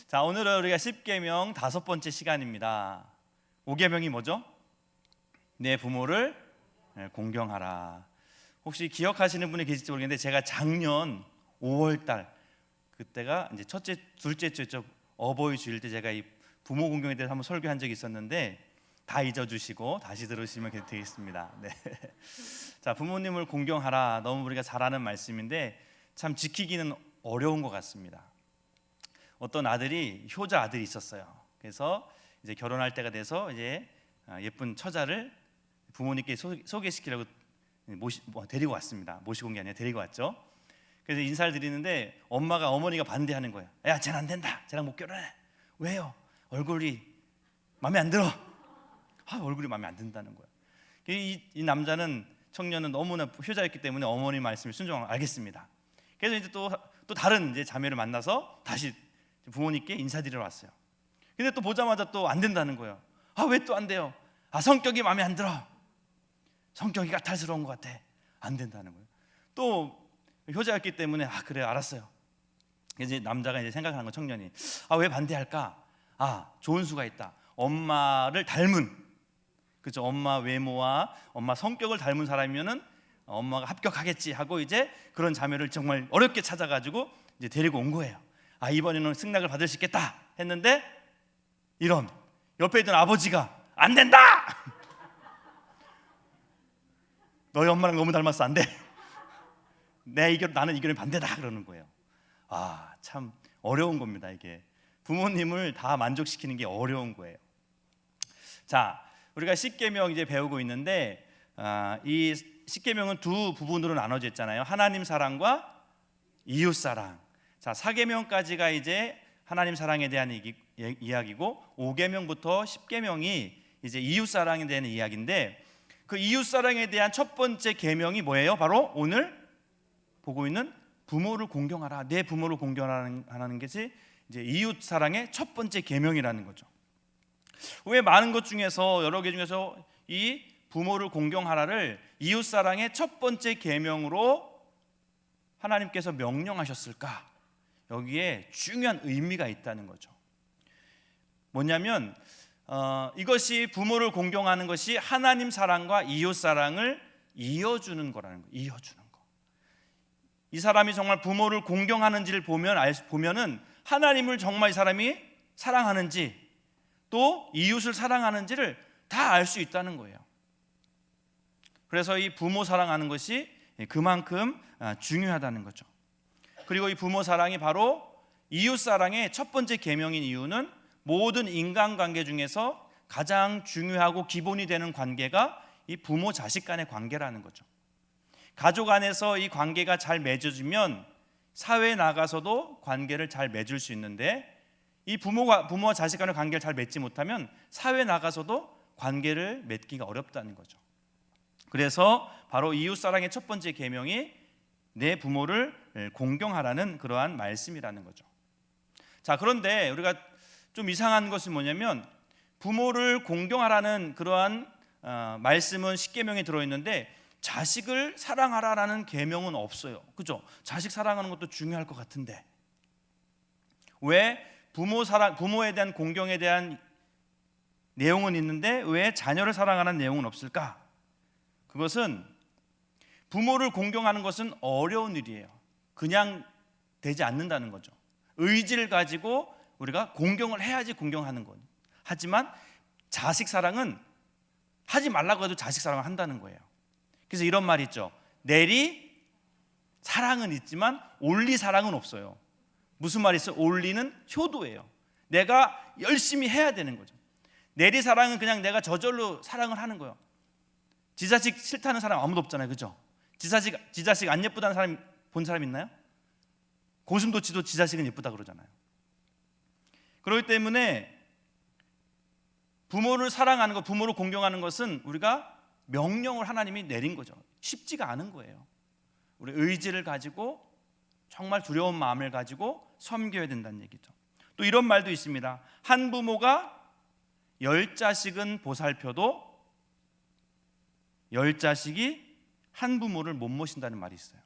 자, 오늘은 우리가 십계명 5번째 시간입니다. 5계명이 뭐죠? 내 부모를 공경하라. 혹시 기억하시는 분이 계실지 모르겠는데 제가 작년 5월달 그때가 이제 첫째, 둘째 주였죠. 어버이 주일 때 제가 이 부모 공경에 대해서 한번 설교한 적이 있었는데 다 잊어주시고 다시 들으시면 되겠습니다. 네. 자, 부모님을 공경하라. 너무 우리가 잘 아는 말씀인데 참 지키기는 어려운 것 같습니다. 어떤 아들이 효자 아들이 있었어요. 그래서 이제 결혼할 때가 돼서 이제 예쁜 처자를 부모님께 소개시키려고 데리고 왔습니다. 모시고 온 게 아니라 데리고 왔죠. 그래서 인사를 드리는데 어머니가 반대하는 거예요. 야, 쟤는 안 된다. 쟤랑 못 결혼해. 왜요? 얼굴이 마음에 안 들어. 얼굴이 마음에 안 든다는 거예요. 이 남자는 청년은 너무나 효자였기 때문에 어머니 말씀을 순종하고 알겠습니다. 그래서 이제 또 다른 이제 자매를 만나서 다시 부모님께 인사드리러 왔어요. 근데 또 보자마자 또 안 된다는 거예요. 왜 또 안 돼요? 성격이 마음에 안 들어. 성격이 까탈스러운 것 같아. 안 된다는 거예요. 또 효자였기 때문에 그래 알았어요. 그래서 이제 남자가 이제 생각하는 거 청년이 왜 반대할까? 좋은 수가 있다. 엄마를 닮은, 그죠? 엄마 외모와 엄마 성격을 닮은 사람이면은 엄마가 합격하겠지 하고 이제 그런 자매를 정말 어렵게 찾아가지고 이제 데리고 온 거예요. 이번에는 승낙을 받을 수 있겠다 했는데 이런 옆에 있던 아버지가 안 된다. 너희 엄마랑 너무 닮았어, 안 돼. 나는 이 결혼에 반대다 그러는 거예요. 참 어려운 겁니다. 이게 부모님을 다 만족시키는 게 어려운 거예요. 자, 우리가 십계명 이제 배우고 있는데 이 십계명은 두 부분으로 나눠져 있잖아요. 하나님 사랑과 이웃 사랑. 자, 4계명까지가 이제 하나님 사랑에 대한 이야기고 5계명부터 10계명이 이제 이웃 사랑에 대한 이야기인데 그 이웃 사랑에 대한 첫 번째 계명이 뭐예요? 바로 오늘 보고 있는 부모를 공경하라. 내 부모를 공경하라는 것이 이제 이웃 사랑의 첫 번째 계명이라는 거죠. 왜 많은 것 중에서 여러 개 중에서 이 부모를 공경하라를 이웃 사랑의 첫 번째 계명으로 하나님께서 명령하셨을까? 여기에 중요한 의미가 있다는 거죠. 뭐냐면 이것이 부모를 공경하는 것이 하나님 사랑과 이웃 사랑을 이어주는 거라는 거예요. 이어주는 거. 이 사람이 정말 부모를 공경하는지를 보면은 하나님을 정말 이 사람이 사랑하는지 또 이웃을 사랑하는지를 다 알 수 있다는 거예요. 그래서 이 부모 사랑하는 것이 그만큼 중요하다는 거죠. 그리고 이 부모 사랑이 바로 이웃 사랑의 첫 번째 계명인 이유는 모든 인간관계 중에서 가장 중요하고 기본이 되는 관계가 이 부모 자식 간의 관계라는 거죠. 가족 안에서 이 관계가 잘 맺어지면 사회에 나가서도 관계를 잘 맺을 수 있는데 이 부모와 자식 간의 관계를 잘 맺지 못하면 사회에 나가서도 관계를 맺기가 어렵다는 거죠. 그래서 바로 이웃 사랑의 첫 번째 계명이 내 부모를 공경하라는 그러한 말씀이라는 거죠. 자, 그런데 우리가 좀 이상한 것이 뭐냐면 부모를 공경하라는 그러한 말씀은 십계명에 들어있는데 자식을 사랑하라라는 계명은 없어요. 그죠? 자식 사랑하는 것도 중요할 것 같은데 왜 부모에 대한 공경에 대한 내용은 있는데 왜 자녀를 사랑하는 내용은 없을까? 그것은 부모를 공경하는 것은 어려운 일이에요. 그냥 되지 않는다는 거죠. 의지를 가지고 우리가 공경을 해야지 공경하는 건. 하지만 자식 사랑은 하지 말라고 해도 자식 사랑을 한다는 거예요. 그래서 이런 말이 있죠. 내리 사랑은 있지만 올리 사랑은 없어요. 무슨 말이 있어요? 올리는 효도예요. 내가 열심히 해야 되는 거죠. 내리 사랑은 그냥 내가 저절로 사랑을 하는 거예요. 지 자식 싫다는 사람 아무도 없잖아요. 그죠? 지 자식 안 예쁘다는 사람 본 사람 있나요? 고슴도치도 지 자식은 예쁘다 그러잖아요. 그렇기 때문에 부모를 사랑하는 것, 부모를 공경하는 것은 우리가 명령을 하나님이 내린 거죠. 쉽지가 않은 거예요. 우리 의지를 가지고 정말 두려운 마음을 가지고 섬겨야 된다는 얘기죠. 또 이런 말도 있습니다. 한 부모가 10자식은 보살펴도 10자식이 한 부모를 못 모신다는 말이 있어요.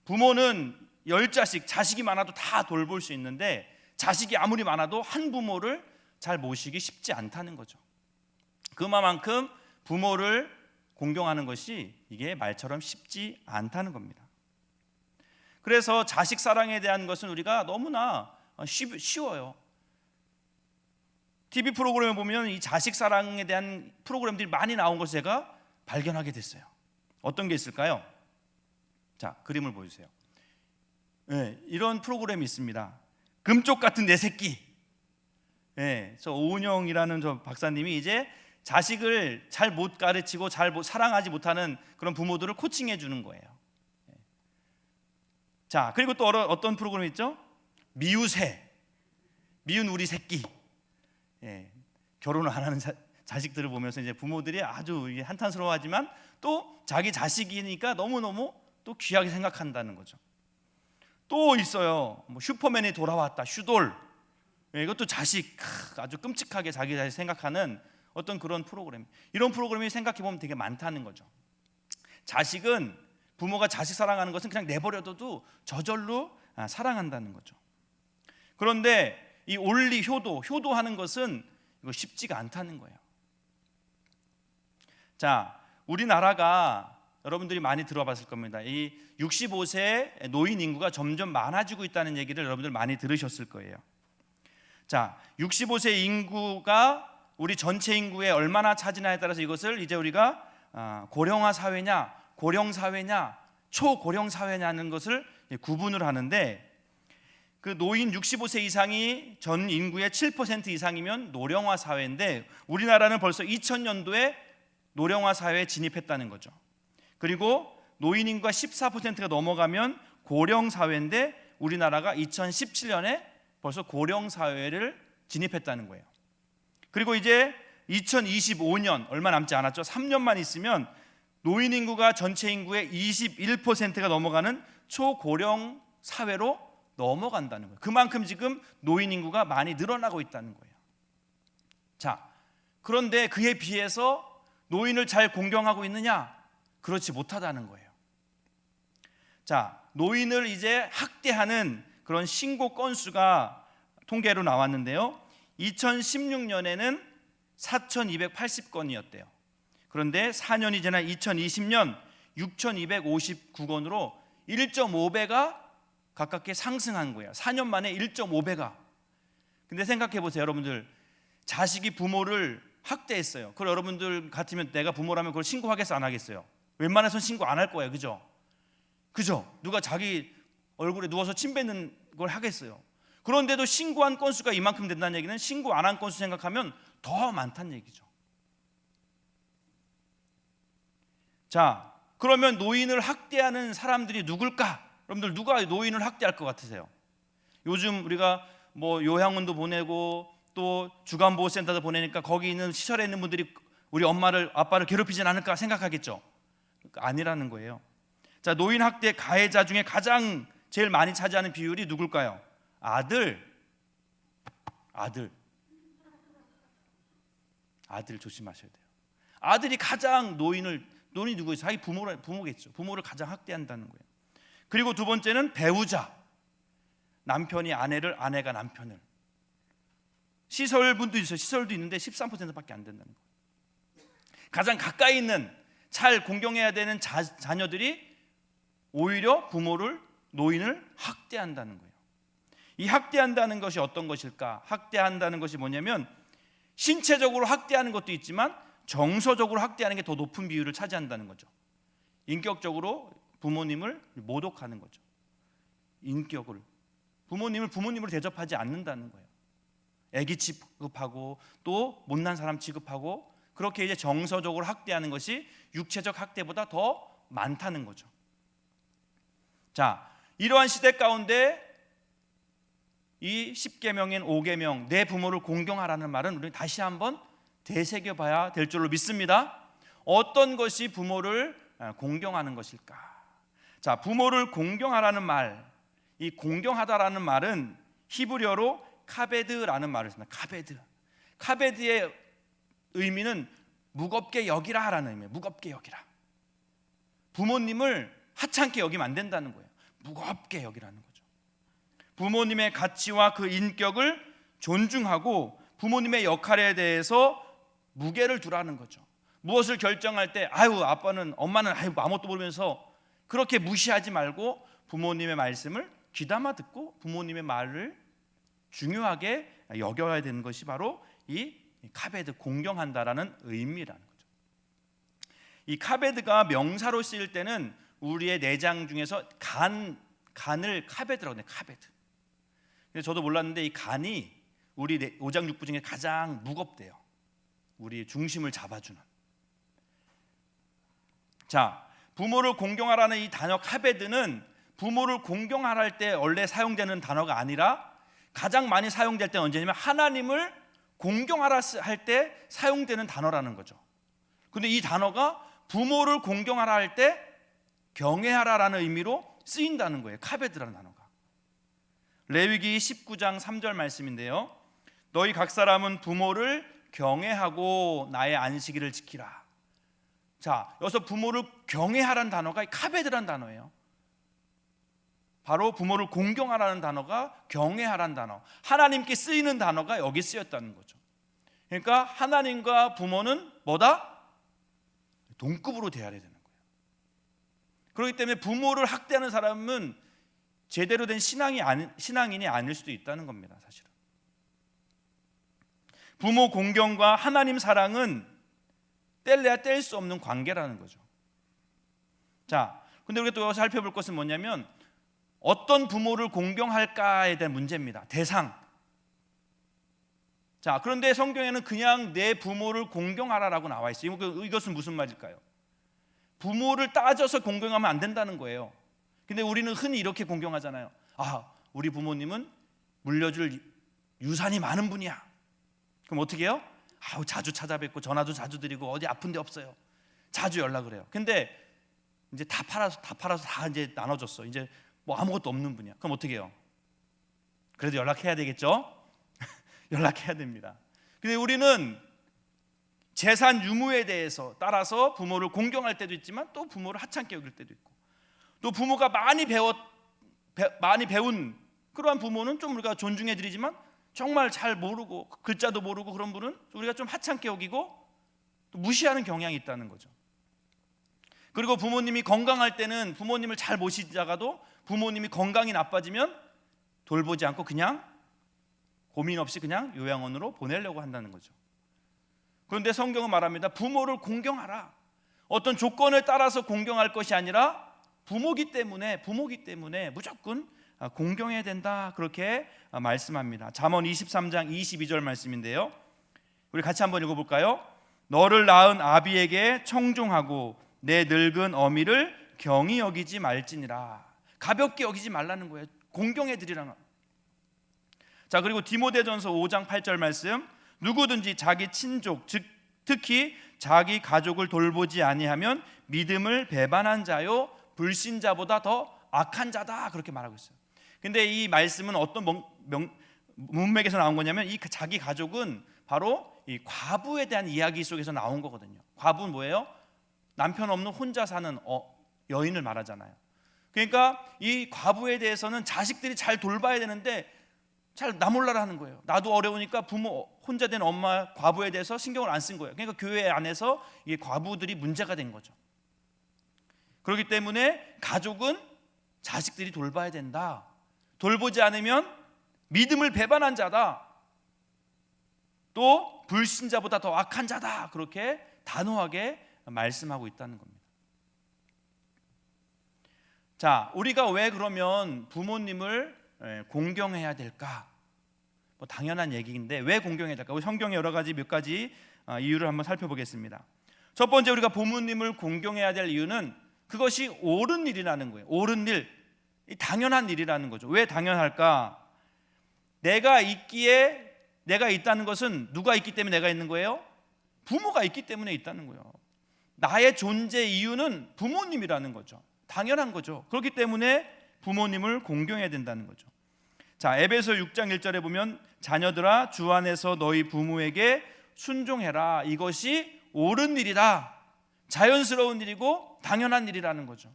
부모는 10자식, 자식이 많아도 다 돌볼 수 있는데 자식이 아무리 많아도 한 부모를 잘 모시기 쉽지 않다는 거죠. 그만큼 부모를 공경하는 것이 이게 말처럼 쉽지 않다는 겁니다. 그래서 자식 사랑에 대한 것은 우리가 너무나 쉬워요. TV 프로그램에 보면 이 자식 사랑에 대한 프로그램들이 많이 나온 것을 제가 발견하게 됐어요. 어떤 게 있을까요? 자, 그림을 보여주세요. 네, 이런 프로그램이 있습니다. 금쪽 같은 내 새끼. 네, 저 오은영이라는 저 박사님이 이제 자식을 잘 못 가르치고 잘 사랑하지 못하는 그런 부모들을 코칭해 주는 거예요. 네. 자, 그리고 또 어떤 프로그램 있죠? 미우새, 미운 우리 새끼. 네, 결혼을 안 하는 자식들을 보면서 이제 부모들이 아주 한탄스러워하지만 또 자기 자식이니까 너무너무 또 귀하게 생각한다는 거죠. 또 있어요. 뭐 슈퍼맨이 돌아왔다, 슈돌. 이것도 자식 아주 끔찍하게 자기 자식 생각하는 어떤 그런 프로그램. 이런 프로그램이 생각해 보면 되게 많다는 거죠. 자식은 부모가 자식 사랑하는 것은 그냥 내버려둬도 저절로 사랑한다는 거죠. 그런데 이 온리 효도하는 것은 이거 쉽지가 않다는 거예요. 자, 우리나라가 여러분들이 많이 들어봤을 겁니다. 이 65세 노인 인구가 점점 많아지고 있다는 얘기를 여러분들 많이 들으셨을 거예요. 자, 65세 인구가 우리 전체 인구의 얼마나 차지나에 따라서 이것을 이제 우리가 고령화 사회냐, 고령 사회냐, 초고령 사회냐는 것을 구분을 하는데, 그 노인 65세 이상이 전 인구의 7% 이상이면 노령화 사회인데 우리나라는 벌써 2000년도에 노령화 사회에 진입했다는 거죠. 그리고 노인 인구가 14%가 넘어가면 고령 사회인데 우리나라가 2017년에 벌써 고령 사회를 진입했다는 거예요. 그리고 이제 2025년 얼마 남지 않았죠. 3년만 있으면 노인 인구가 전체 인구의 21%가 넘어가는 초고령 사회로 넘어간다는 거예요. 그만큼 지금 노인 인구가 많이 늘어나고 있다는 거예요. 자, 그런데 그에 비해서 노인을 잘 공경하고 있느냐? 그렇지 못하다는 거예요. 자, 노인을 이제 학대하는 그런 신고 건수가 통계로 나왔는데요. 2016년에는 4,280건이었대요. 그런데 4년이 지난 2020년 6,259건으로 1.5배가 가깝게 상승한 거예요. 4년 만에 1.5배가. 근데 생각해 보세요, 여러분들. 자식이 부모를 학대했어요. 그럼 여러분들 같으면 내가 부모라면 그걸 신고하겠어, 안 하겠어요? 웬만해서는 신고 안 할 거예요. 그죠? 누가 자기 얼굴에 누워서 침 뱉는 걸 하겠어요? 그런데도 신고한 건수가 이만큼 된다는 얘기는 신고 안 한 건수 생각하면 더 많다는 얘기죠. 자, 그러면 노인을 학대하는 사람들이 누굴까? 여러분들 누가 노인을 학대할 것 같으세요? 요즘 우리가 뭐 요양원도 보내고 또 주간보호센터도 보내니까 거기 있는 시설에 있는 분들이 우리 아빠를 괴롭히진 않을까 생각하겠죠? 아니라는 거예요. 자, 노인 학대 가해자 중에 가장 제일 많이 차지하는 비율이 누굴까요? 아들 조심하셔야 돼요. 아들이 가장 노인이 누구예요? 자기 부모겠죠. 부모를 가장 학대한다는 거예요. 그리고 두 번째는 배우자. 남편이 아내를, 아내가 남편을. 시설분도 있어요. 시설도 있는데 13%밖에 안 된다는 거예요. 가장 가까이 있는 잘 공경해야 되는 자녀들이 오히려 노인을 학대한다는 거예요. 이 학대한다는 것이 어떤 것일까? 학대한다는 것이 뭐냐면 신체적으로 학대하는 것도 있지만 정서적으로 학대하는 게 더 높은 비율을 차지한다는 거죠. 인격적으로 부모님을 모독하는 거죠. 인격을 부모님으로 대접하지 않는다는 거예요. 애기 취급하고 또 못난 사람 취급하고 그렇게 이제 정서적으로 학대하는 것이 육체적 학대보다 더 많다는 거죠. 자, 이러한 시대 가운데 이 10계명인 5계명 내 부모를 공경하라는 말은 우리 다시 한번 되새겨봐야 될 줄로 믿습니다. 어떤 것이 부모를 공경하는 것일까? 자, 부모를 공경하라는 말, 이 공경하다라는 말은 히브리어로 카베드라는 말을 씁니다. 카베드의 의미는 무겁게 여기라라는 의미예요. 무겁게 여기라. 부모님을 하찮게 여기면 안 된다는 거예요. 무겁게 여기라는 거죠. 부모님의 가치와 그 인격을 존중하고 부모님의 역할에 대해서 무게를 두라는 거죠. 무엇을 결정할 때 아빠는 엄마는 아무것도 모르면서 그렇게 무시하지 말고 부모님의 말씀을 귀담아 듣고 부모님의 말을 중요하게 여겨야 되는 것이 바로 이 카베드, 공경한다라는 의미라는 거죠. 이 카베드가 명사로 쓰일 때는 우리의 내장 중에서 간을 카베드라고 해요. 카베드. 근데 저도 몰랐는데 이 간이 우리 오장육부 중에 가장 무겁대요. 우리 중심을 잡아주는. 자, 부모를 공경하라는 이 단어 카베드는 부모를 공경하라 할 때 원래 사용되는 단어가 아니라 가장 많이 사용될 때는 언제냐면 하나님을 공경하라 할 때 사용되는 단어라는 거죠. 근데 이 단어가 부모를 공경하라 할 때 경외하라라는 의미로 쓰인다는 거예요. 카베드라는 단어가. 레위기 19장 3절 말씀인데요. 너희 각 사람은 부모를 경외하고 나의 안식일을 지키라. 자, 여기서 부모를 경외하라는 단어가 카베드라는 단어예요. 바로 부모를 공경하라는 단어가 경외하라는 단어, 하나님께 쓰이는 단어가 여기 쓰였다는 거죠. 그러니까 하나님과 부모는 뭐다? 동급으로 대해야 되는 거예요. 그렇기 때문에 부모를 학대하는 사람은 제대로 된 신앙인이 아닐 수도 있다는 겁니다. 사실은 부모 공경과 하나님 사랑은 뗄래야 뗄 수 없는 관계라는 거죠. 자, 근데 우리가 또 살펴볼 것은 뭐냐면 어떤 부모를 공경할까에 대한 문제입니다. 대상. 자, 그런데 성경에는 그냥 내 부모를 공경하라라고 나와 있어요. 이것은 무슨 말일까요? 부모를 따져서 공경하면 안 된다는 거예요. 근데 우리는 흔히 이렇게 공경하잖아요. 우리 부모님은 물려줄 유산이 많은 분이야. 그럼 어떻게 해요? 자주 찾아뵙고 전화도 자주 드리고 어디 아픈 데 없어요. 자주 연락을 해요. 근데 이제 다 팔아서 다 이제 나눠줬어. 이제 뭐 아무것도 없는 분이야. 그럼 어떻게 해요? 그래도 연락해야 되겠죠? 연락해야 됩니다. 근데 우리는 재산 유무에 대해서 따라서 부모를 공경할 때도 있지만 또 부모를 하찮게 여길 때도 있고, 또 부모가 많이 배운 그러한 부모는 좀 우리가 존중해 드리지만 정말 잘 모르고 글자도 모르고 그런 분은 우리가 좀 하찮게 여기고 또 무시하는 경향이 있다는 거죠. 그리고 부모님이 건강할 때는 부모님을 잘 모시다가도 부모님이 건강이 나빠지면 돌보지 않고 그냥 고민 없이 그냥 요양원으로 보내려고 한다는 거죠. 그런데 성경은 말합니다. 부모를 공경하라. 어떤 조건을 따라서 공경할 것이 아니라 부모기 때문에 무조건 공경해야 된다, 그렇게 말씀합니다. 잠언 23장 22절 말씀인데요. 우리 같이 한번 읽어볼까요? 너를 낳은 아비에게 청종하고 내 늙은 어미를 경히 여기지 말지니라. 가볍게 여기지 말라는 거예요. 공경해 드리라는. 자, 그리고 디모데전서 5장 8절 말씀, 누구든지 자기 친족, 즉 특히 자기 가족을 돌보지 아니하면 믿음을 배반한 자요 불신자보다 더 악한 자다, 그렇게 말하고 있어요. 근데 이 말씀은 어떤 문맥에서 나온 거냐면 이 자기 가족은 바로 이 과부에 대한 이야기 속에서 나온 거거든요. 과부는 뭐예요? 남편 없는 혼자 사는 여인을 말하잖아요. 그러니까 이 과부에 대해서는 자식들이 잘 돌봐야 되는데 잘 나몰라라 하는 거예요. 나도 어려우니까 부모 혼자 된 엄마 과부에 대해서 신경을 안 쓴 거예요. 그러니까 교회 안에서 이 과부들이 문제가 된 거죠. 그렇기 때문에 가족은 자식들이 돌봐야 된다. 돌보지 않으면 믿음을 배반한 자다. 또 불신자보다 더 악한 자다. 그렇게 단호하게 말씀하고 있다는 겁니다. 자, 우리가 왜 그러면 부모님을 공경해야 될까? 뭐 당연한 얘기인데 왜 공경해야 될까? 우리 성경의 여러 가지 몇 가지 이유를 한번 살펴보겠습니다. 첫 번째, 우리가 부모님을 공경해야 될 이유는 그것이 옳은 일이라는 거예요. 옳은 일, 당연한 일이라는 거죠. 왜 당연할까? 내가 있다는 것은 누가 있기 때문에 내가 있는 거예요? 부모가 있기 때문에 있다는 거예요. 나의 존재 이유는 부모님이라는 거죠. 당연한 거죠. 그렇기 때문에 부모님을 공경해야 된다는 거죠. 자, 에베소 6장 1절에 보면 자녀들아 주 안에서 너희 부모에게 순종해라. 이것이 옳은 일이다. 자연스러운 일이고 당연한 일이라는 거죠.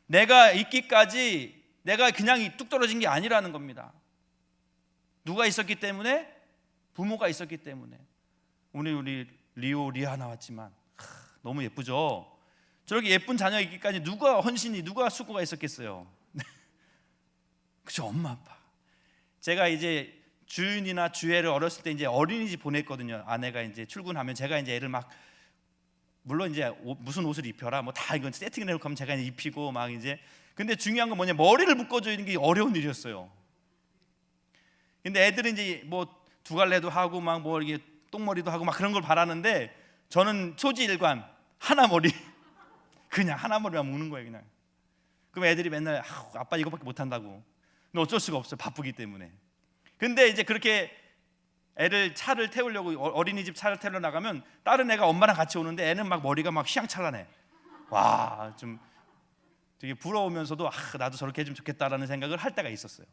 내가 있기까지 내가 그냥 뚝 떨어진 게 아니라는 겁니다. 누가 있었기 때문에? 부모가 있었기 때문에. 오늘 우리 리아 나왔지만 너무 예쁘죠? 저렇게 예쁜 자녀 있기까지 누가 헌신이, 누가 수고가 있었겠어요? 그죠? 엄마 아빠. 제가 이제 주윤이나 주애를 어렸을 때 이제 어린이집 보냈거든요. 아내가 이제 출근하면 제가 이제 애를 막, 물론 이제 무슨 옷을 입혀라 뭐 다 이건 세팅을 해놓고 하면 제가 이제 입히고 막 이제, 근데 중요한 건 뭐냐, 머리를 묶어주는 게 어려운 일이었어요. 근데 애들은 이제 뭐 두 갈래도 하고 막 뭐 이게 똥머리도 하고 막 그런 걸 바라는데, 저는 초지일관 하나 머리 그냥 하나 머리만 묶는 거예요 그냥. 그럼 애들이 맨날 아빠 이거밖에 못한다고. 근데 어쩔 수가 없어요, 바쁘기 때문에. 근데 이제 그렇게 애를 차를 태우려고, 어린이집 차를 태우러 나가면 다른 애가 엄마랑 같이 오는데 애는 막 머리가 막 휘황찬란해. 와, 좀 되게 부러우면서도 나도 저렇게 해주면 좋겠다라는 생각을 할 때가 있었어요.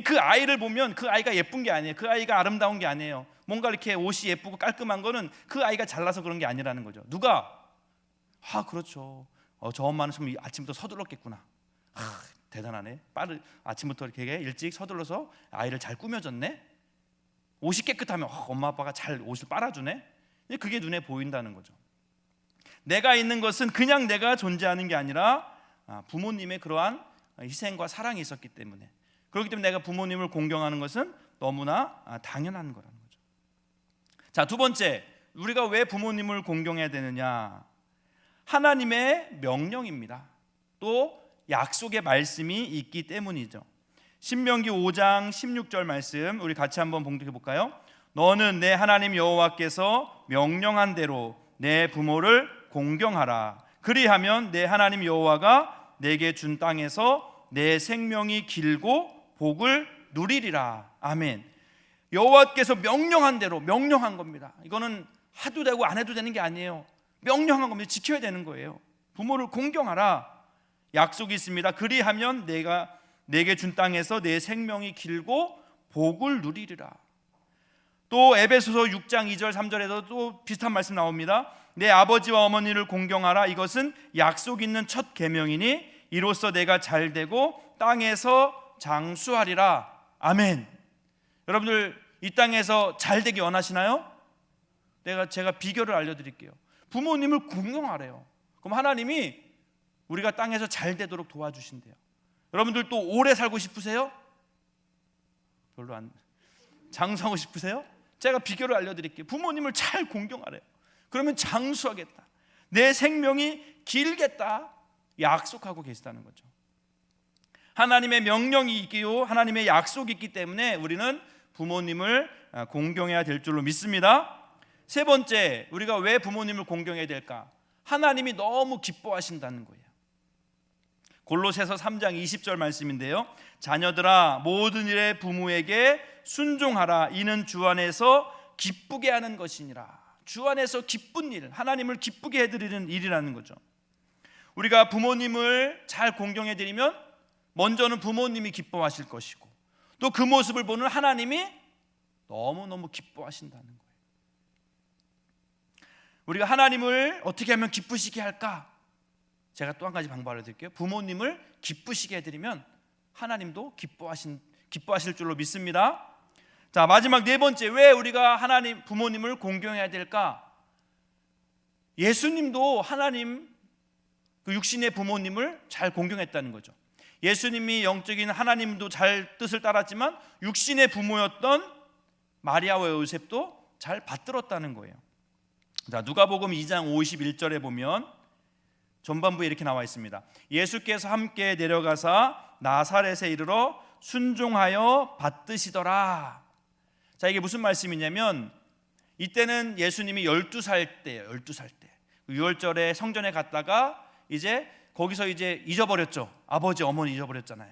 그 아이를 보면 그 아이가 예쁜 게 아니에요. 그 아이가 아름다운 게 아니에요. 뭔가 이렇게 옷이 예쁘고 깔끔한 거는 그 아이가 잘나서 그런 게 아니라는 거죠. 누가? 그렇죠. 저 엄마는 좀 아침부터 서둘렀겠구나. 대단하네. 아침부터 이렇게 일찍 서둘러서 아이를 잘 꾸며줬네. 옷이 깨끗하면 엄마 아빠가 잘 옷을 빨아주네. 그게 눈에 보인다는 거죠. 내가 있는 것은 그냥 내가 존재하는 게 아니라 부모님의 그러한 희생과 사랑이 있었기 때문에, 그렇기 때문에 내가 부모님을 공경하는 것은 너무나 당연한 거라는 거죠. 자, 두 번째, 우리가 왜 부모님을 공경해야 되느냐? 하나님의 명령입니다. 또 약속의 말씀이 있기 때문이죠. 신명기 5장 16절 말씀 우리 같이 한번 봉독해 볼까요? 너는 내 하나님 여호와께서 명령한 대로 내 부모를 공경하라. 그리하면 내 하나님 여호와가 내게 준 땅에서 내 생명이 길고 복을 누리리라. 아멘. 여호와께서 명령한 대로, 명령한 겁니다. 이거는 해도 되고 안 해도 되는 게 아니에요. 명령한 겁니다. 지켜야 되는 거예요. 부모를 공경하라. 약속이 있습니다. 그리하면 내가 내게 준 땅에서 내 생명이 길고 복을 누리리라. 또 에베소서 6장 2절 3절에도 또 비슷한 말씀 나옵니다. 내 아버지와 어머니를 공경하라. 이것은 약속 있는 첫 계명이니 이로써 내가 잘되고 땅에서 장수하리라. 아멘. 여러분들 이 땅에서 잘되기 원하시나요? 제가 비결을 알려드릴게요. 부모님을 공경하래요. 그럼 하나님이 우리가 땅에서 잘되도록 도와주신대요. 여러분들 또 오래 살고 싶으세요? 별로 안 장수하고 싶으세요? 제가 비결을 알려드릴게요. 부모님을 잘 공경하래요. 그러면 장수하겠다, 내 생명이 길겠다 약속하고 계시다는 거죠. 하나님의 명령이 있기요 하나님의 약속이 있기 때문에 우리는 부모님을 공경해야 될 줄로 믿습니다. 세 번째, 우리가 왜 부모님을 공경해야 될까? 하나님이 너무 기뻐하신다는 거예요. 골로새서 3장 20절 말씀인데요, 자녀들아 모든 일에 부모에게 순종하라. 이는 주 안에서 기쁘게 하는 것이니라. 주 안에서 기쁜 일, 하나님을 기쁘게 해드리는 일이라는 거죠. 우리가 부모님을 잘 공경해드리면 먼저는 부모님이 기뻐하실 것이고, 또 그 모습을 보는 하나님이 너무너무 기뻐하신다는 거예요. 우리가 하나님을 어떻게 하면 기쁘시게 할까? 제가 또 한 가지 방법 알려드릴게요. 부모님을 기쁘시게 해드리면 하나님도 기뻐하실 줄로 믿습니다. 자, 마지막 네 번째, 왜 우리가 하나님 부모님을 공경해야 될까? 예수님도 하나님 그 육신의 부모님을 잘 공경했다는 거죠. 예수님이 영적인 하나님도 잘 뜻을 따랐지만 육신의 부모였던 마리아와 요셉도 잘 받들었다는 거예요. 자, 누가복음 2장 51절에 보면 전반부에 이렇게 나와 있습니다. 예수께서 함께 내려가사 나사렛에 이르러 순종하여 받드시더라. 자, 이게 무슨 말씀이냐면, 이때는 예수님이 12살 때예요. 12살 때 6월절에 성전에 갔다가 이제 거기서 이제 잊어버렸죠. 아버지 어머니 잊어버렸잖아요.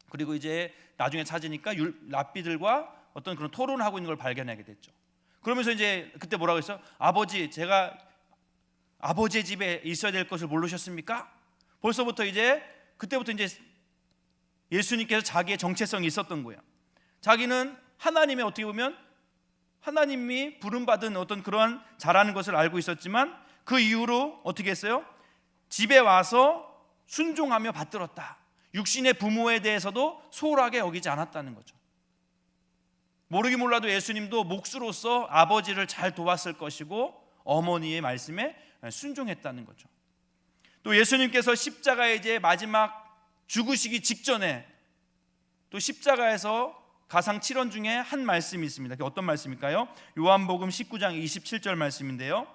그리고 이제 나중에 찾으니까 랍비들과 어떤 그런 토론을 하고 있는 걸 발견하게 됐죠. 그러면서 이제 그때 뭐라고 했어요? 아버지, 제가 아버지의 집에 있어야 될 것을 모르셨습니까? 벌써부터 이제 그때부터 이제 예수님께서 자기의 정체성이 있었던 거예요. 자기는 하나님의, 어떻게 보면 하나님이 부름받은 어떤 그러한 잘하는 것을 알고 있었지만 그 이후로 어떻게 했어요? 집에 와서 순종하며 받들었다. 육신의 부모에 대해서도 소홀하게 여기지 않았다는 거죠. 모르긴 몰라도 예수님도 몫으로서 아버지를 잘 도왔을 것이고 어머니의 말씀에 순종했다는 거죠. 또 예수님께서 십자가에 이제 마지막 죽으시기 직전에 또 십자가에서 가상 7원 중에 한 말씀이 있습니다. 그게 어떤 말씀일까요? 요한복음 19장 27절 말씀인데요.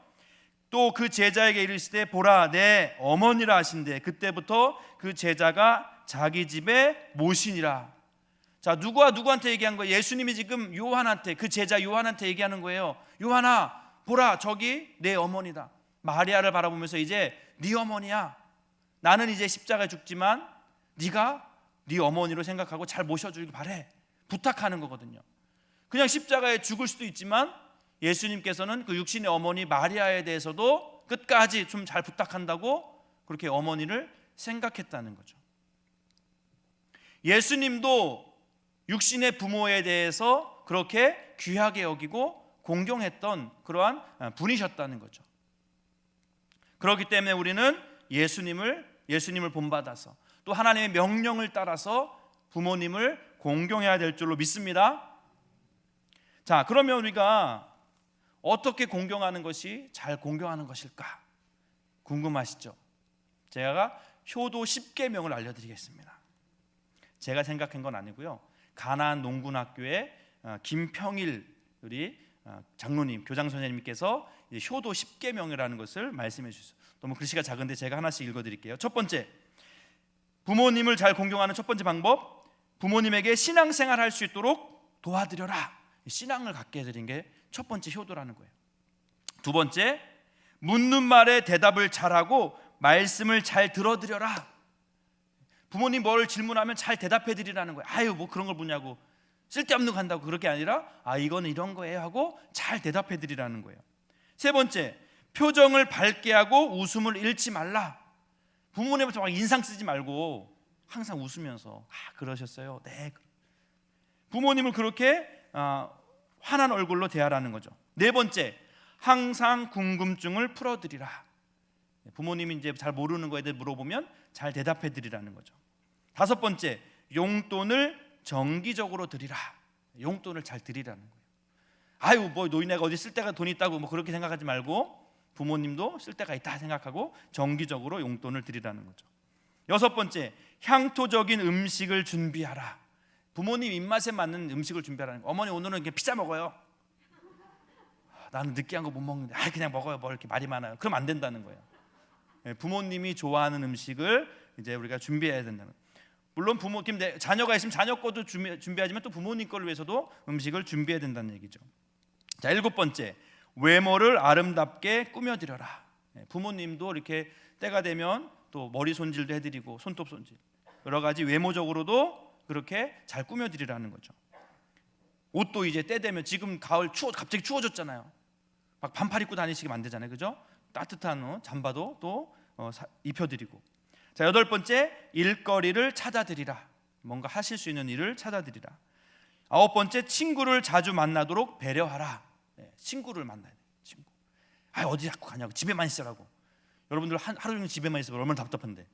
또 그 제자에게 이르시되 보라 내 어머니라 하신대 그때부터 그 제자가 자기 집에 모시니라. 자, 누구와 누구한테 얘기한 거예요? 예수님이 지금 요한한테, 그 제자 요한한테 얘기하는 거예요. 요한아 보라 저기 내 어머니다. 마리아를 바라보면서 이제 네 어머니야. 나는 이제 십자가에 죽지만 네가 네 어머니로 생각하고 잘 모셔주길 바래. 부탁하는 거거든요. 그냥 십자가에 죽을 수도 있지만 예수님께서는 그 육신의 어머니 마리아에 대해서도 끝까지 좀 잘 부탁한다고 그렇게 어머니를 생각했다는 거죠. 예수님도 육신의 부모에 대해서 그렇게 귀하게 여기고 공경했던 그러한 분이셨다는 거죠. 그렇기 때문에 우리는 예수님을 본받아서 또 하나님의 명령을 따라서 부모님을 공경해야 될 줄로 믿습니다. 자, 그러면 우리가 어떻게 공경하는 것이 잘 공경하는 것일까? 궁금하시죠? 제가 효도 10계명을 알려드리겠습니다. 제가 생각한 건 아니고요. 가나안 농군학교의 김평일 우리 장로님, 교장 선생님께서 효도 10계명이라는 것을 말씀해 주셨어요. 너무 글씨가 작은데 제가 하나씩 읽어드릴게요. 첫 번째, 부모님을 잘 공경하는 첫 번째 방법, 부모님에게 신앙생활 할 수 있도록 도와드려라. 신앙을 갖게 해드린 게 첫 번째 효도라는 거예요. 두 번째, 묻는 말에 대답을 잘하고 말씀을 잘 들어드려라. 부모님 뭘 질문하면 잘 대답해 드리라는 거예요. 아유 뭐 그런 걸 묻냐고 쓸데없는 거 한다고 그렇게 아니라 이거는 이런 거예요 하고 잘 대답해 드리라는 거예요. 세 번째, 표정을 밝게 하고 웃음을 잃지 말라. 부모님한테 막 인상 쓰지 말고 항상 웃으면서 그러셨어요. 네. 부모님을 그렇게 환한 얼굴로 대하라는 거죠. 네 번째, 항상 궁금증을 풀어드리라. 부모님이 이제 잘 모르는 거에 대해 물어보면 잘 대답해 드리라는 거죠. 다섯 번째, 용돈을 정기적으로 드리라. 용돈을 잘 드리라는 거예요. 아유 뭐 노인네가 어디 쓸 데가 돈이 있다고 뭐 그렇게 생각하지 말고 부모님도 쓸 데가 있다 생각하고 정기적으로 용돈을 드리라는 거죠. 여섯 번째, 향토적인 음식을 준비하라. 부모님 입맛에 맞는 음식을 준비하라는 거예요. 어머니 오늘은 이렇게 피자 먹어요. 나는 느끼한 거 못 먹는데 그냥 먹어요. 뭐 이렇게 말이 많아요. 그럼 안 된다는 거예요. 부모님이 좋아하는 음식을 이제 우리가 준비해야 된다는 거예요. 물론 부모님 자녀가 있으면 자녀 것도 준비하지만 또 부모님 걸 위해서도 음식을 준비해야 된다는 얘기죠. 자, 일곱 번째, 외모를 아름답게 꾸며드려라. 부모님도 이렇게 때가 되면 또 머리 손질도 해드리고 손톱 손질 여러 가지 외모적으로도 그렇게 잘 꾸며드리라는 거죠. 옷도 이제 때 되면 지금 가을 갑자기 추워졌잖아요. 막 반팔 입고 다니시면 안 되잖아요, 그죠? 따뜻한 잠바도 또 입혀드리고. 자, 여덟 번째, 일거리를 찾아드리라. 뭔가 하실 수 있는 일을 찾아드리라. 아홉 번째, 친구를 자주 만나도록 배려하라. 친구를 만나야 돼. 친구. 어디 자꾸 가냐고 집에만 있으라고. 여러분들 하루 종일 집에만 있으면 얼마나 답답한데.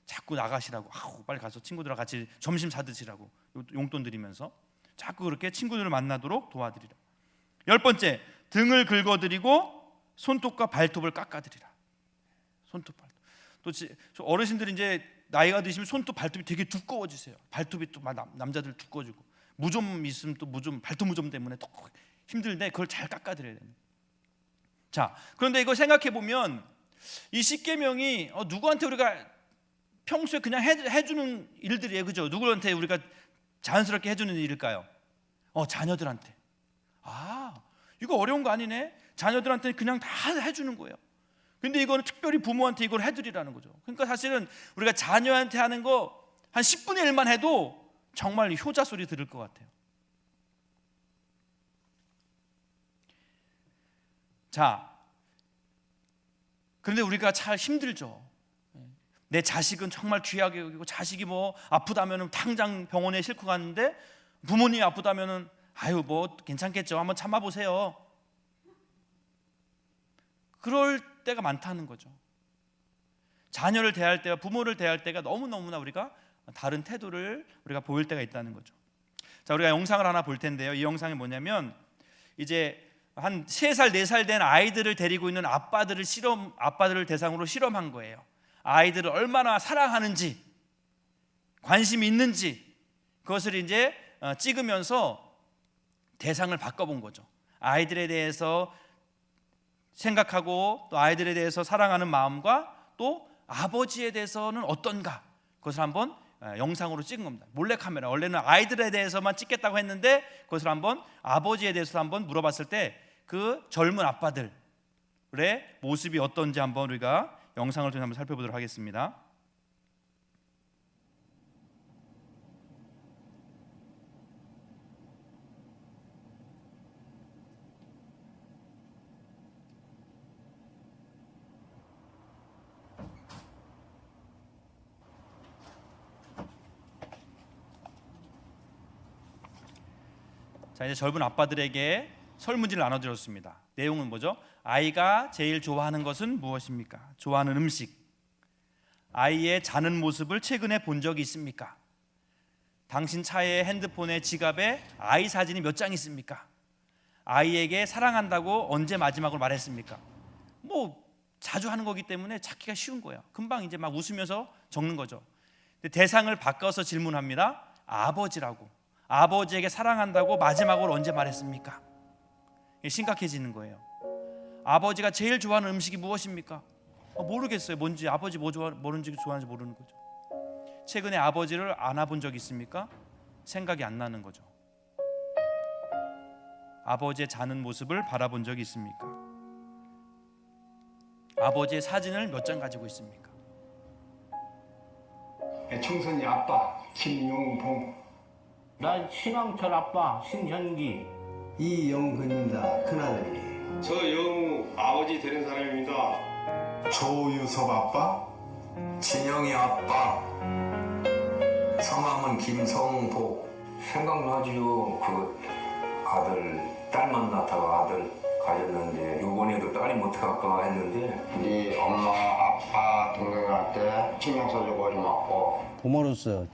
자꾸 나가시라고. 빨리 가서 친구들과 같이 점심 사드시라고 용돈 드리면서 자꾸 그렇게 친구들을 만나도록 도와드리라. 열 번째, 등을 긁어드리고 손톱과 발톱을 깎아드리라. 손톱 발톱. 또 어르신들이 이제 나이가 드시면 손톱 발톱이 되게 두꺼워지세요. 발톱이 또 남자들 두꺼워지고 무좀 있으면 또 발톱 무좀 때문에 또 힘들데 그걸 잘 깎아드려야 됩니다. 자, 그런데 이거 생각해 보면 이 십계명이 누구한테 우리가 평소에 그냥 해주는 일들이에요, 그죠? 누구한테 우리가 자연스럽게 해주는 일일까요? 자녀들한테. 이거 어려운 거 아니네. 자녀들한테 그냥 다 해주는 거예요. 근데 이거는 특별히 부모한테 이걸 해드리라는 거죠. 그러니까 사실은 우리가 자녀한테 하는 거 한 10분의 1만 해도 정말 효자 소리 들을 것 같아요. 자, 그런데 우리가 잘 힘들죠. 내 자식은 정말 귀하게 여기고 자식이 뭐 아프다면은 당장 병원에 싣고 갔는데 부모님이 아프다면은 뭐 괜찮겠죠. 한번 참아보세요. 그럴 때가 많다는 거죠. 자녀를 대할 때와 부모를 대할 때가 너무너무나 우리가 다른 태도를 우리가 보일 때가 있다는 거죠. 자, 우리가 영상을 하나 볼 텐데요. 이 영상이 뭐냐면 이제 한 3살, 4살 된 아이들을 데리고 있는 아빠들을 대상으로 실험한 거예요. 아이들을 얼마나 사랑하는지, 관심이 있는지 그것을 이제 찍으면서 대상을 바꿔본 거죠. 아이들에 대해서 생각하고 또 아이들에 대해서 사랑하는 마음과 또 아버지에 대해서는 어떤가, 그것을 한번 영상으로 찍은 겁니다. 몰래카메라. 원래는 아이들에 대해서만 찍겠다고 했는데 그것을 한번 아버지에 대해서 한번 물어봤을 때 그 젊은 아빠들의 모습이 어떤지 한번 우리가 영상을 통해 한번 살펴보도록 하겠습니다. 자, 이제 젊은 아빠들에게 설문지를 나눠드렸습니다. 내용은 뭐죠? 아이가 제일 좋아하는 것은 무엇입니까? 좋아하는 음식. 아이의 자는 모습을 최근에 본 적이 있습니까? 당신 차에, 핸드폰에, 지갑에 아이 사진이 몇 장 있습니까? 아이에게 사랑한다고 언제 마지막으로 말했습니까? 뭐 자주 하는 거기 때문에 찾기가 쉬운 거예요. 금방 이제 막 웃으면서 적는 거죠. 근데 대상을 바꿔서 질문합니다. 아버지라고. 아버지에게 사랑한다고 마지막으로 언제 말했습니까? 심각해지는 거예요. 아버지가 제일 좋아하는 음식이 무엇입니까? 모르겠어요. 뭔지, 아버지 뭐는지 좋아하는지 모르는 거죠. 최근에 아버지를 안아본 적 있습니까? 생각이 안 나는 거죠. 아버지의 자는 모습을 바라본 적이 있습니까? 아버지의 사진을 몇 장 가지고 있습니까? 총선이 아빠 김용봉, 난 신왕철 아빠 신현기. 이영근입니다. 큰아들이. 저 영우 아버지 되는 사람입니다. 조유섭 아빠, 진영이 아빠. 성함은 김성복. 생각나지요. 그 아들 딸 만나다가 아들 가졌는데 요번에도 딸이 못 갈까 했는데 네 엄마 아빠 동생한테 신경 써주고 좀 왔고. 부모로서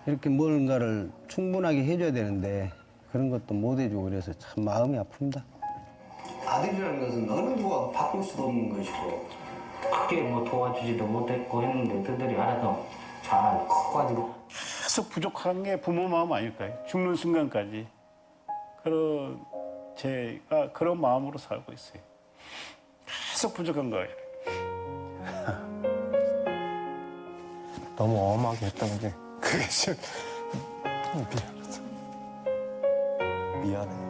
이렇게 뭔가를 충분하게 해줘야 되는데 그런 것도 못 해주고 그래서 참 마음이 아픕니다. 아들이라는 것은 어느 누가 바꿀 수도 없는 것이고 크게 뭐 도와주지도 못했고 했는데 그들이 알아서 잘 커가지고 계속 부족한 게 부모 마음 아닐까요? 죽는 순간까지 제가 그런 마음으로 살고 있어요. 계속 부족한 거예요. 너무 엄하게 했던 게 그게 좀 미안해.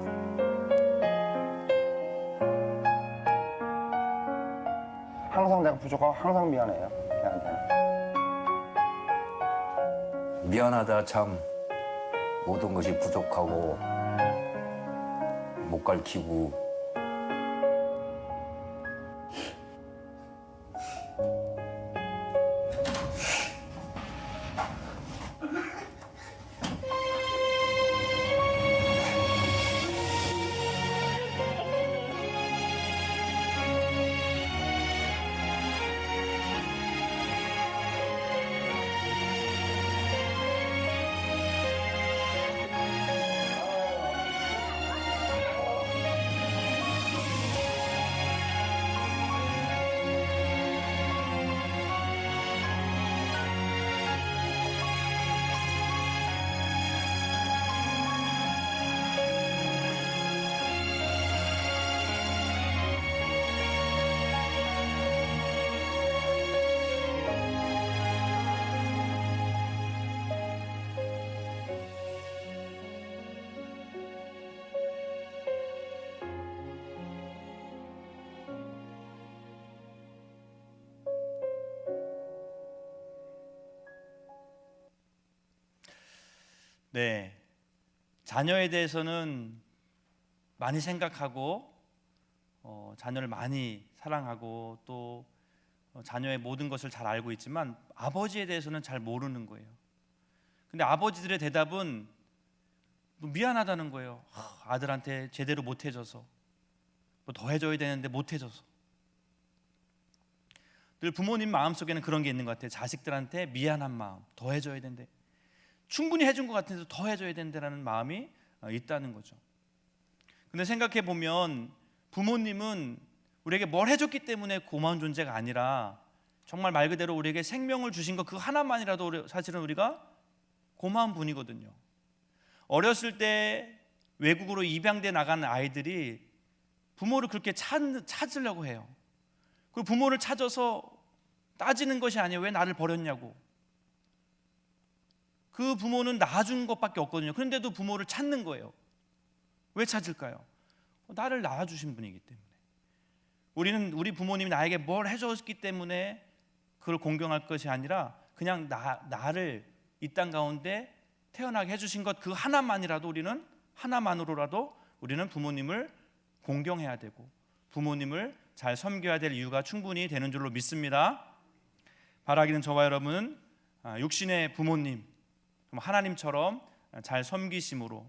항상 내가 부족하고 항상 미안해요. 걔한테는. 미안하다 참. 모든 것이 부족하고 못 가르치고 네, 자녀에 대해서는 많이 생각하고 자녀를 많이 사랑하고 또 자녀의 모든 것을 잘 알고 있지만 아버지에 대해서는 잘 모르는 거예요. 근데 아버지들의 대답은 미안하다는 거예요. 아들한테 제대로 못 해줘서, 뭐 더 해줘야 되는데 못 해줘서. 늘 부모님 마음속에는 그런 게 있는 것 같아요. 자식들한테 미안한 마음, 더 해줘야 된대. 충분히 해준 것 같은데도 더 해줘야 된다라는 마음이 있다는 거죠. 근데 생각해 보면 부모님은 우리에게 뭘 해줬기 때문에 고마운 존재가 아니라 정말 말 그대로 우리에게 생명을 주신 것 그 하나만이라도 사실은 우리가 고마운 분이거든요. 어렸을 때 외국으로 입양돼 나간 아이들이 부모를 그렇게 찾으려고 해요. 그 부모를 찾아서 따지는 것이 아니에요. 왜 나를 버렸냐고. 그 부모는 낳아준 것밖에 없거든요. 그런데도 부모를 찾는 거예요. 왜 찾을까요? 나를 낳아주신 분이기 때문에. 우리 부모님이 나에게 뭘 해줬기 때문에 그걸 공경할 것이 아니라 그냥 나를 이 땅 가운데 태어나게 해주신 것 그 하나만으로라도 우리는 부모님을 공경해야 되고 부모님을 잘 섬겨야 될 이유가 충분히 되는 줄로 믿습니다. 바라기는 저와 여러분 육신의 부모님 하나님처럼 잘 섬기심으로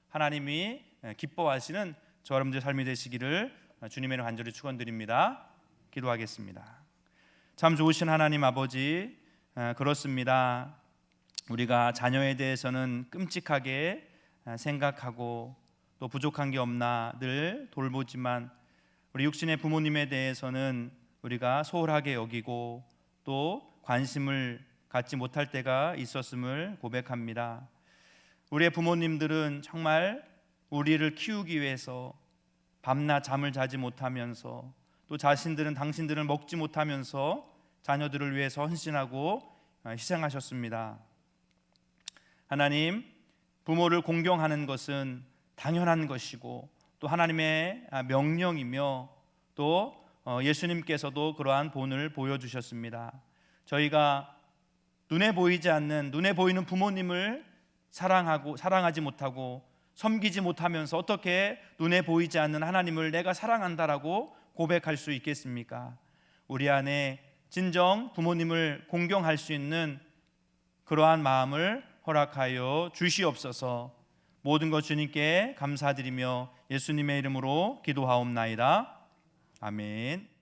하나님이 기뻐하시는 저와 여러분들의 삶이 되시기를 주님의 이름 간절히 축원드립니다. 기도하겠습니다. 참 좋으신 하나님 아버지, 그렇습니다. 우리가 자녀에 대해서는 끔찍하게 생각하고 또 부족한 게 없나 늘 돌보지만 우리 육신의 부모님에 대해서는 우리가 소홀하게 여기고 또 관심을 갖지 못할 때가 있었음을 고백합니다. 우리의 부모님들은 정말 우리를 키우기 위해서 밤낮 잠을 자지 못하면서 또 당신들은 먹지 못하면서 자녀들을 위해서 헌신하고 희생하셨습니다. 하나님, 부모를 공경하는 것은 당연한 것이고 또 하나님의 명령이며 또 예수님께서도 그러한 본을 보여주셨습니다. 저희가 눈에 보이는 부모님을 사랑하지 못하고 섬기지 못하면서 어떻게 눈에 보이지 않는 하나님을 내가 사랑한다라고 고백할 수 있겠습니까? 우리 안에 진정 부모님을 공경할 수 있는 그러한 마음을 허락하여 주시옵소서. 모든 것 주님께 감사드리며 예수님의 이름으로 기도하옵나이다. 아멘.